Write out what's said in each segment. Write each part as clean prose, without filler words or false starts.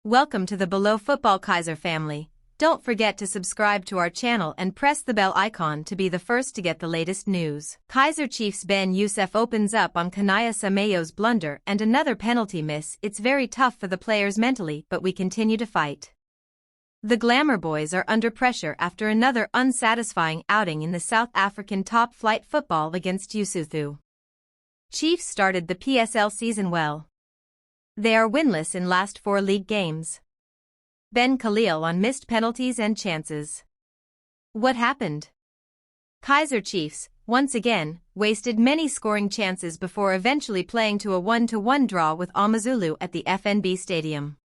Welcome to the Below Football Kaizer family. Don't forget to subscribe to our channel and press the bell icon to be the first to get the latest news. Kaizer Chiefs Ben Youssef opens up on Khanyisa Mayo's blunder and another penalty miss. It's very tough for the players mentally, but we continue to fight. The Glamour Boys are under pressure after another unsatisfying outing in the South African top-flight football against Lesotho. Chiefs started the PSL season well. They are winless in last 4 league games. Ben Khalil on missed penalties and chances. What happened? Kaizer Chiefs, once again, wasted many scoring chances before eventually playing to a 1-1 draw with AmaZulu at the FNB Stadium.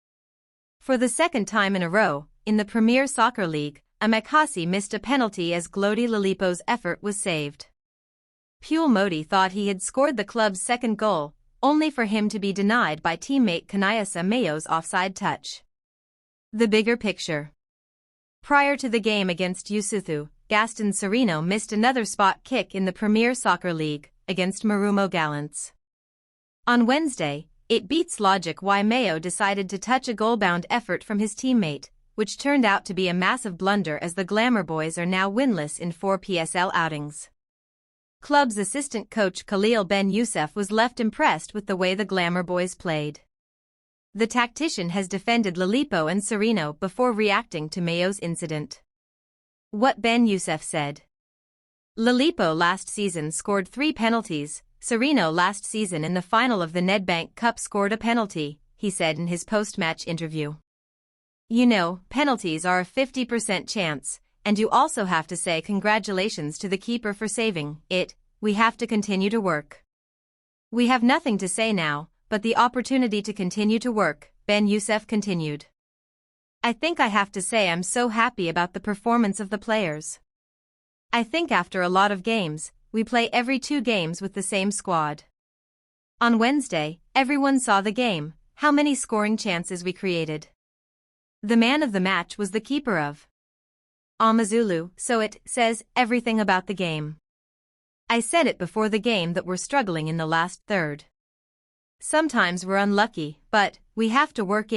For the second time in a row, in the Premier Soccer League, Vilakazi missed a penalty as Glody Lalipo's effort was saved. Mayo Modi thought he had scored the club's second goal, only for him to be denied by teammate Khanyisa Mayo's offside touch. The bigger picture. Prior to the game against Lesotho, Gaston Sereno missed another spot kick in the Premier Soccer League, against Marumo Gallants. On Wednesday, it beats logic why Mayo decided to touch a goal-bound effort from his teammate, which turned out to be a massive blunder as the Glamour Boys are now winless in 4 PSL outings. Club's assistant coach Khalil Ben Youssef was left impressed with the way the Glamour Boys played. The tactician has defended Lalipo and Sereno before reacting to Mayo's incident. What Ben Youssef said. Lalipo last season scored 3 penalties, Sereno last season in the final of the Nedbank Cup scored a penalty, he said in his post-match interview. You know, penalties are a 50% chance. And you also have to say congratulations to the keeper for saving it. We have to continue to work. We have nothing to say now, but the opportunity to continue to work, Ben Youssef continued. I think I have to say I'm so happy about the performance of the players. I think after a lot of games, we play every 2 games with the same squad. On Wednesday, everyone saw the game, how many scoring chances we created. The man of the match was the keeper of AmaZulu, so it says everything about the game. I said it before the game that we're struggling in the last third. Sometimes we're unlucky, but we have to work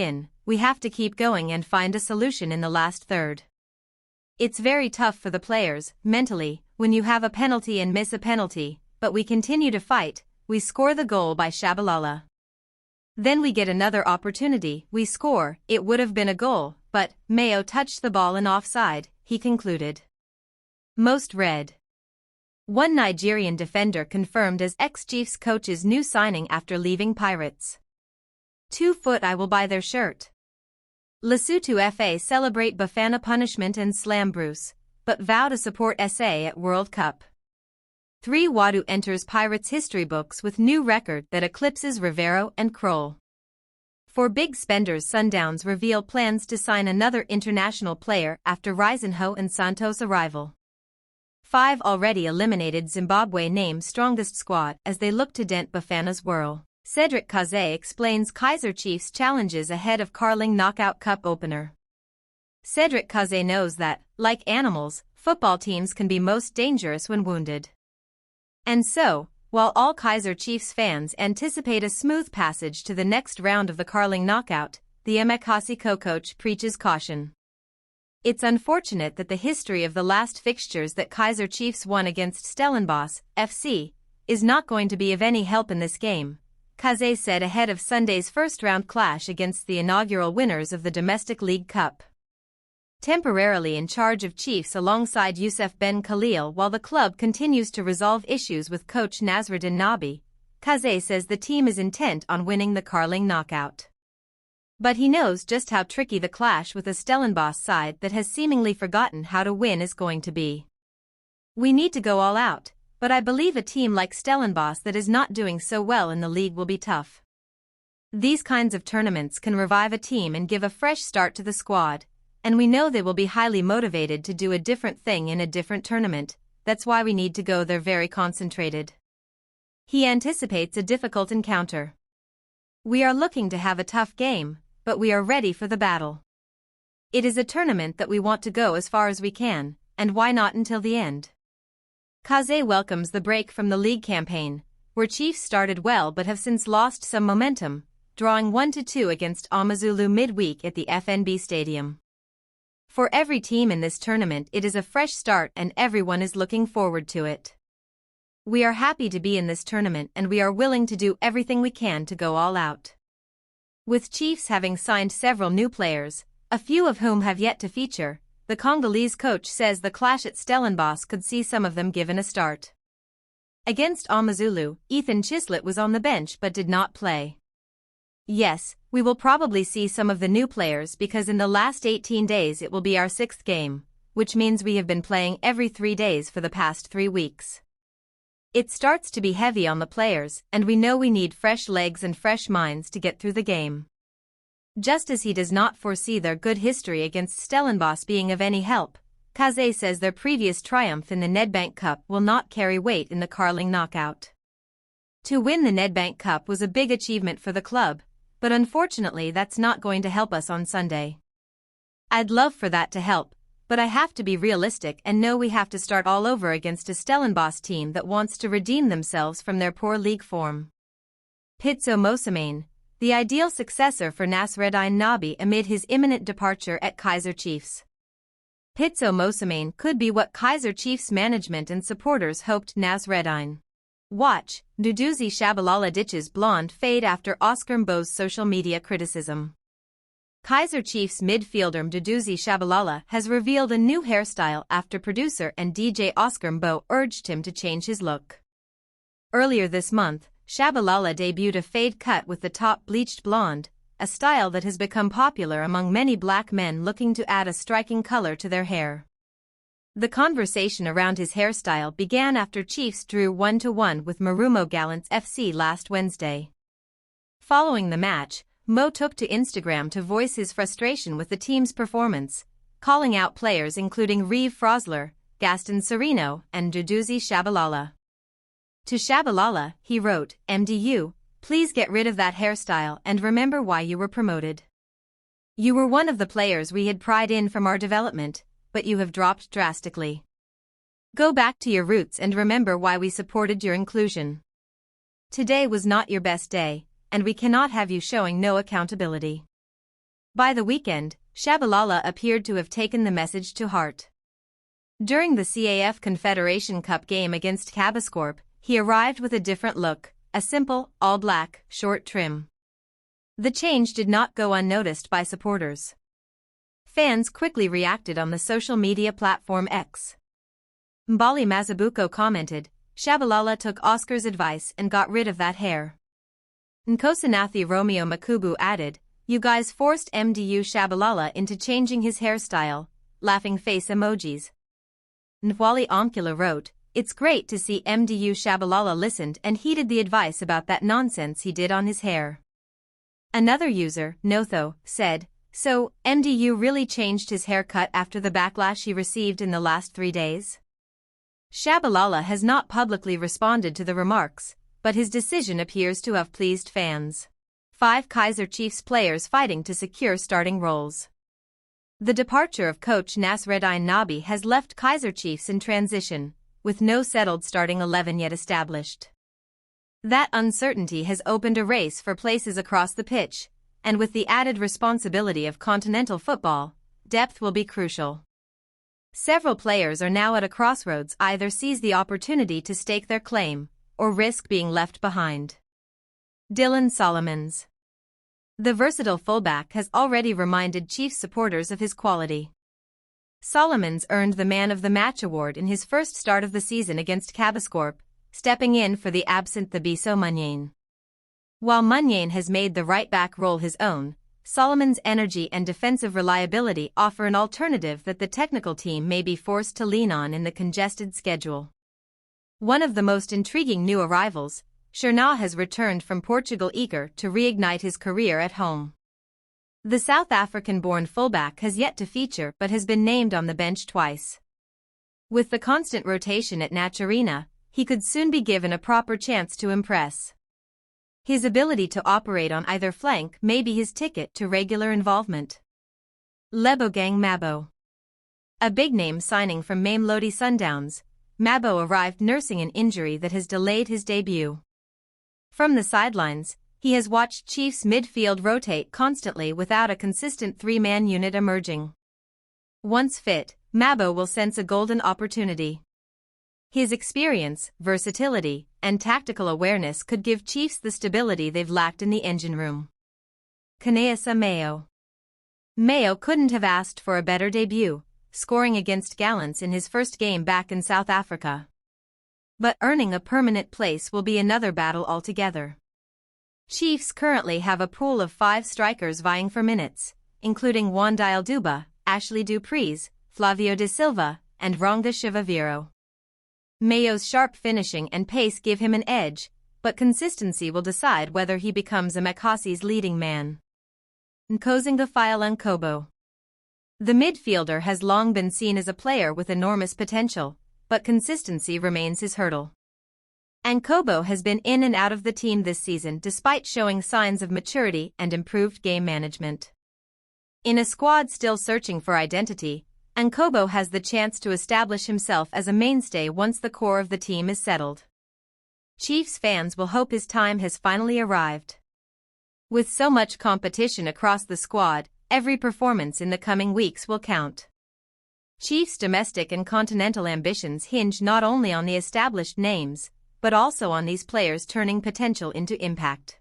we have to keep going and find a solution in the last third. It's very tough for the players, mentally, when you have a penalty and miss a penalty, but we continue to fight. We score the goal by Shabalala. Then we get another opportunity, we score, it would have been a goal, but Mayo touched the ball in offside, he concluded. Most read. One Nigerian defender confirmed as ex-Chiefs coach's new signing after leaving Pirates. 2 foot I will buy their shirt. Lesotho FA celebrate Bafana punishment and slam Bruce, but vow to support SA at World Cup. 3 Wadu enters Pirates history books with new record that eclipses Rivero and Kroll. For big spenders, Sundowns reveal plans to sign another international player after Risenho and Santos' arrival. 5 already eliminated Zimbabwe name strongest squad as they look to dent Bafana's whirl. Cedric Kaze explains Kaizer Chiefs' challenges ahead of Carling Knockout Cup opener. Cedric Kaze knows that, like animals, football teams can be most dangerous when wounded. And so, while all Kaizer Chiefs fans anticipate a smooth passage to the next round of the Carling Knockout, the Vilakazi co-coach preaches caution. It's unfortunate that the history of the last fixtures that Kaizer Chiefs won against Stellenbosch FC is not going to be of any help in this game, Kaze said ahead of Sunday's first-round clash against the inaugural winners of the Domestic League Cup. Temporarily in charge of Chiefs alongside Youssef Ben Khalil while the club continues to resolve issues with coach Nasruddin Nabi, Kaze says the team is intent on winning the Carling Knockout. But he knows just how tricky the clash with a Stellenbosch side that has seemingly forgotten how to win is going to be. We need to go all out, but I believe a team like Stellenbosch that is not doing so well in the league will be tough. These kinds of tournaments can revive a team and give a fresh start to the squad. And we know they will be highly motivated to do a different thing in a different tournament, that's why we need to go there very concentrated. He anticipates a difficult encounter. We are looking to have a tough game, but we are ready for the battle. It is a tournament that we want to go as far as we can, and why not until the end? Kaze welcomes the break from the league campaign, where Chiefs started well but have since lost some momentum, drawing 1-2 against Amazulu midweek at the FNB Stadium. For every team in this tournament, it is a fresh start and everyone is looking forward to it. We are happy to be in this tournament and we are willing to do everything we can to go all out. With Chiefs having signed several new players, a few of whom have yet to feature, the Congolese coach says the clash at Stellenbosch could see some of them given a start. Against Amazulu, Ethan Chislett was on the bench but did not play. Yes, we will probably see some of the new players because in the last 18 days it will be our 6th game, which means we have been playing every 3 days for the past 3 weeks. It starts to be heavy on the players and we know we need fresh legs and fresh minds to get through the game. Just as he does not foresee their good history against Stellenbosch being of any help, Kaze says their previous triumph in the Nedbank Cup will not carry weight in the Carling knockout. To win the Nedbank Cup was a big achievement for the club, but unfortunately that's not going to help us on Sunday. I'd love for that to help, but I have to be realistic and know we have to start all over against a Stellenbosch team that wants to redeem themselves from their poor league form. Pitso Mosamane, the ideal successor for Nasreddine Nabi amid his imminent departure at Kaizer Chiefs. Pitso Mosamane could be what Kaizer Chiefs management and supporters hoped Nasreddine. Watch, Duduzi Shabalala ditches blonde fade after Oscar Mbo's social media criticism. Kaizer Chiefs midfielder Duduzi Shabalala has revealed a new hairstyle after producer and DJ Oscar Mbo urged him to change his look. Earlier this month, Shabalala debuted a fade cut with the top bleached blonde, a style that has become popular among many black men looking to add a striking color to their hair. The conversation around his hairstyle began after Chiefs drew 1-1 with Marumo Gallants FC last Wednesday. Following the match, Mo took to Instagram to voice his frustration with the team's performance, calling out players including Reeve Frosler, Gaston Sereno, and Duduzi Shabalala. To Shabalala, he wrote, "MDU, please get rid of that hairstyle and remember why you were promoted. You were one of the players we had pride in from our development, but you have dropped drastically. Go back to your roots and remember why we supported your inclusion. Today was not your best day, and we cannot have you showing no accountability." By the weekend, Shabalala appeared to have taken the message to heart. During the CAF Confederation Cup game against Cabascorp, he arrived with a different look, a simple, all-black, short trim. The change did not go unnoticed by supporters. Fans quickly reacted on the social media platform X. Mbali Mazabuko commented, "Shabalala took Oscar's advice and got rid of that hair." Nkosanathi Romeo Makubu added, "You guys forced MDU Shabalala into changing his hairstyle," laughing face emojis. Nwali Omkula wrote, "It's great to see MDU Shabalala listened and heeded the advice about that nonsense he did on his hair." Another user, Notho, said, "So, MDU really changed his haircut after the backlash he received in the last 3 days?" Shabalala has not publicly responded to the remarks, but his decision appears to have pleased fans. 5 Kaizer Chiefs players fighting to secure starting roles. The departure of coach Nasreddine Nabi has left Kaizer Chiefs in transition, with no settled starting 11 yet established. That uncertainty has opened a race for places across the pitch, and with the added responsibility of continental football, depth will be crucial. Several players are now at a crossroads: either seize the opportunity to stake their claim, or risk being left behind. Dylan Solomons. The versatile fullback has already reminded Chiefs supporters of his quality. Solomons earned the Man of the Match award in his first start of the season against Cabascorp, stepping in for the absent Thabiso Munyane. While Munyane has made the right-back role his own, Solomon's energy and defensive reliability offer an alternative that the technical team may be forced to lean on in the congested schedule. One of the most intriguing new arrivals, Cherna has returned from Portugal eager to reignite his career at home. The South African-born fullback has yet to feature but has been named on the bench twice. With the constant rotation at Naturena, he could soon be given a proper chance to impress. His ability to operate on either flank may be his ticket to regular involvement. Lebogang Mabo. A big-name signing from Mamelodi Sundowns, Mabo arrived nursing an injury that has delayed his debut. From the sidelines, He has watched Chiefs midfield rotate constantly without a consistent three-man unit emerging. Once fit, Mayo will sense a golden opportunity. His experience, versatility, and tactical awareness could give Chiefs the stability they've lacked in the engine room. Khanyisa Mayo. Mayo couldn't have asked for a better debut, scoring against Gallants in his first game back in South Africa. But earning a permanent place will be another battle altogether. Chiefs currently have a pool of 5 strikers vying for minutes, including Wandile Duba, Ashley Dupreez, Flavio de Silva, and Ronga Shivaviro. Mayo's sharp finishing and pace give him an edge, but consistency will decide whether he becomes Amakasi's leading man. Nkobo. The midfielder has long been seen as a player with enormous potential, but consistency remains his hurdle. Nkobo has been in and out of the team this season despite showing signs of maturity and improved game management. In a squad still searching for identity, Nkobo has the chance to establish himself as a mainstay once the core of the team is settled. Chiefs fans will hope his time has finally arrived. With so much competition across the squad, every performance in the coming weeks will count. Chiefs' domestic and continental ambitions hinge not only on the established names, but also on these players turning potential into impact.